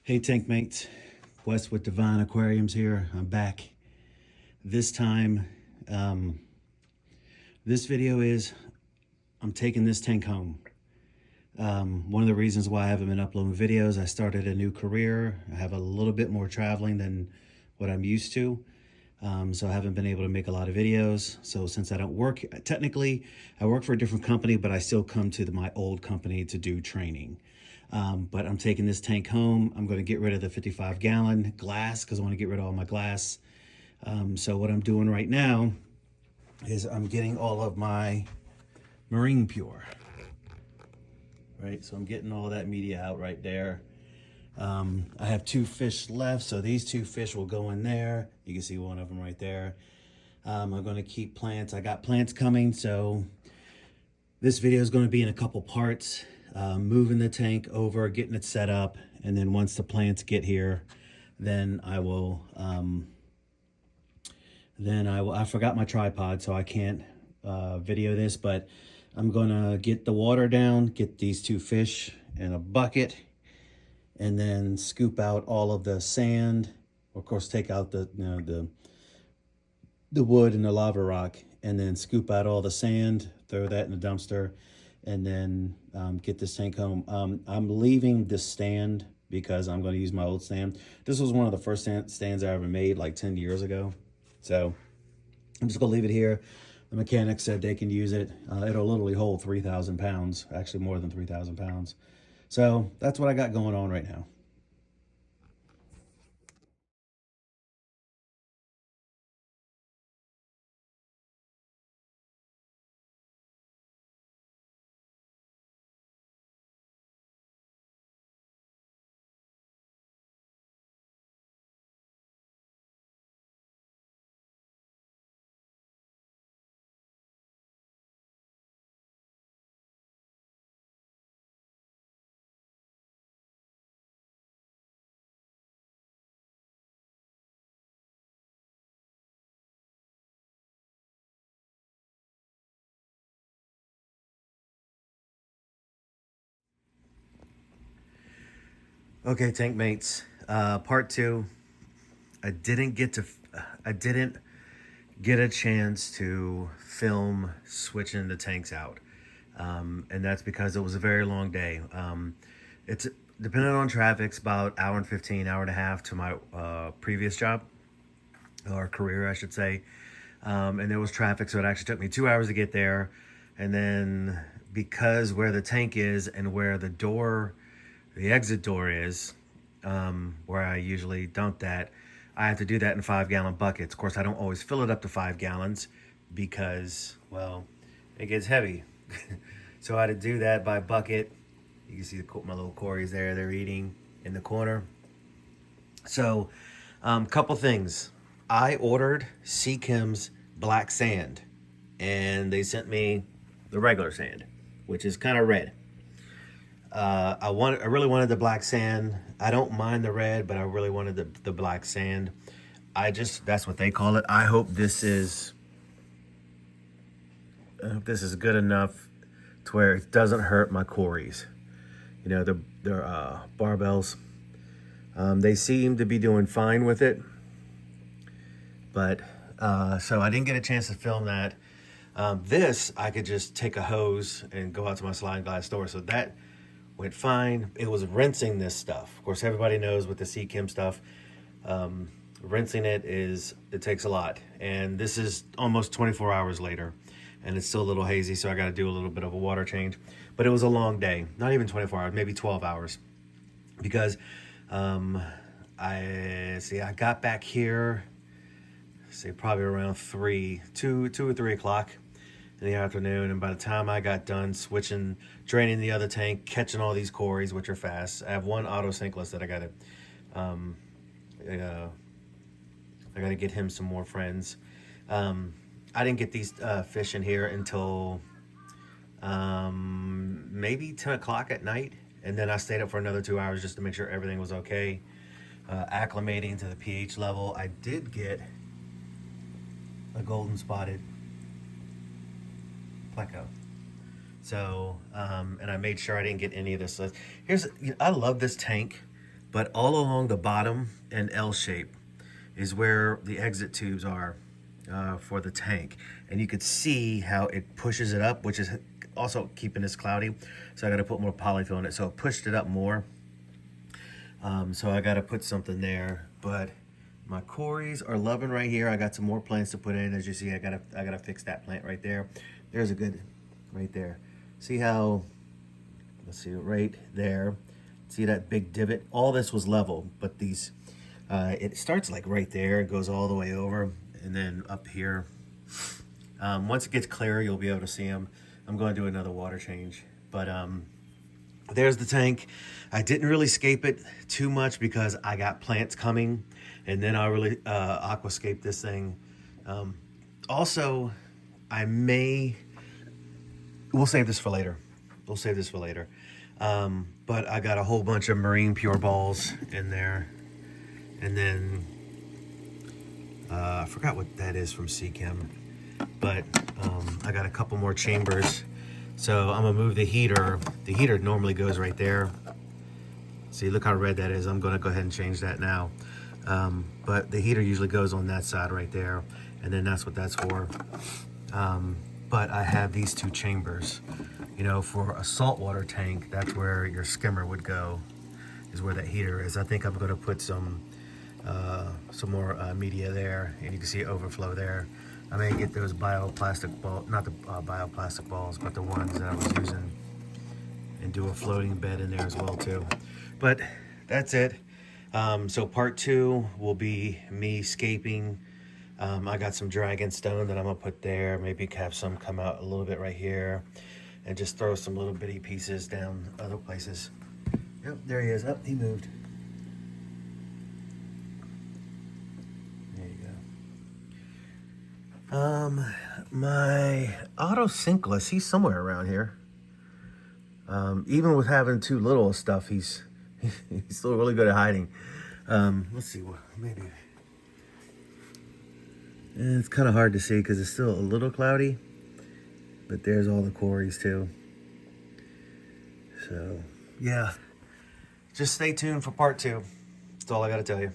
Hey tank mates, Wes with Divine Aquariums here. I'm back. This time, um, this video is I'm taking this tank home. One of the reasons why I haven't been uploading videos, I started a new career. I have a little bit more traveling than what I'm used to. So I haven't been able to make a lot of videos. So since I don't work, technically I work for a different company, but I still come to my old company to do training. But I'm taking this tank home. I'm going to get rid of the 55-gallon glass because I want to get rid of all my glass. So what I'm doing right now is I'm getting all of my Marine Pure. Right, so I'm getting all that media out right there. I have 2 fish left, so these 2 fish will go in there. You can see one of them right there. I'm going to keep plants. I got plants coming, so this video is going to be in a couple parts. Moving the tank over, getting it set up, and then once the plants get here, then I will, I forgot my tripod, so I can't video this, but I'm gonna get the water down, get these 2 fish in a bucket, and then scoop out all of the sand. Of course, take out the wood and the lava rock, and then scoop out all the sand, throw that in the dumpster, and then get this tank home. I'm leaving this stand because I'm going to use my old stand. This was one of the first stands I ever made like 10 years ago. So I'm just going to leave it here. The mechanic said they can use it. It'll literally hold 3,000 pounds, actually more than 3,000 pounds. So that's what I got going on right now. Okay, tank mates. Part 2. I didn't get a chance to film switching the tanks out. And that's because it was a very long day. It's depending on traffic, it's about hour and 15, hour and a half to my previous job, or career, I should say. And there was traffic, so it actually took me 2 hours to get there. And then because where the tank is and where the exit door is, where I usually dump that, I have to do that in 5-gallon buckets. Of course, I don't always fill it up to 5 gallons because, well, it gets heavy. So I had to do that by bucket. You can see my little Corys there. They're eating in the corner. So, couple things. I ordered Seachem's black sand, and they sent me the regular sand, which is kind of red. I really wanted the black sand. I don't mind the red, but I really wanted the black sand. That's what they call it. I hope this is good enough to where it doesn't hurt my Corys. You know, they're barbells. They seem to be doing fine with it. But, so I didn't get a chance to film that. This, I could just take a hose and go out to my sliding glass door. So that went fine. It was rinsing this stuff. Of course, everybody knows with the Seachem stuff, rinsing it takes a lot. And this is almost 24 hours later, and it's still a little hazy, so I got to do a little bit of a water change. But it was a long day. Not even 24 hours, maybe 12 hours. Because I got back here, probably around 2 or 3 o'clock in the afternoon, and by the time I got done draining the other tank, catching all these Corys, which are fast. I have one auto sinkless that I gotta get him some more friends. I didn't get these fish in here until maybe 10 o'clock at night, and then I stayed up for another 2 hours just to make sure everything was okay, acclimating to the pH level. I did get a golden spotted pleco. So, and I made sure I didn't get any of this. I love this tank, But all along the bottom and L shape is where the exit tubes are for the tank. And you could see how it pushes it up, which is also keeping this cloudy. So I got to put more polyfill in it. So it pushed it up more. So I got to put something there. But my cories are loving right here. I got some more plants to put in. As you see, I gotta fix that plant right there. There's a good, right there. See how, let's see, right there. See that big divot? All this was level, but these, it starts like right there. It goes all the way over, and then up here. Once it gets clear, you'll be able to see them. I'm going to do another water change, but there's the tank. I didn't really scape it too much because I got plants coming, and then I really aquascape this thing. Also, we'll save this for later. We'll save this for later. But I got a whole bunch of marine pure balls in there. And then, I forgot what that is from Seachem. But I got a couple more chambers. So I'm gonna move the heater. The heater normally goes right there. See, look how red that is. I'm gonna go ahead and change that now. But the heater usually goes on that side right there. And then that's what that's for. But I have these two chambers. You know, for a saltwater tank, that's where your skimmer would go, is where that heater is. I think I'm gonna put some more media there, and you can see it overflow there. I may get those bioplastic balls, not the bioplastic balls, but the ones that I was using, and do a floating bed in there as well too. But that's it. So part 2 will be me scaping. I got some dragon stone that I'm gonna put there. Maybe have some come out a little bit right here, and just throw some little bitty pieces down other places. Yep, there he is. Up, he moved. There you go. My autosynclus, he's somewhere around here. Even with having too little stuff, he's still really good at hiding. Let's see, what maybe. And it's kind of hard to see because it's still a little cloudy, but there's all the cories too. So yeah, just stay tuned for part 2. That's all I got to tell you.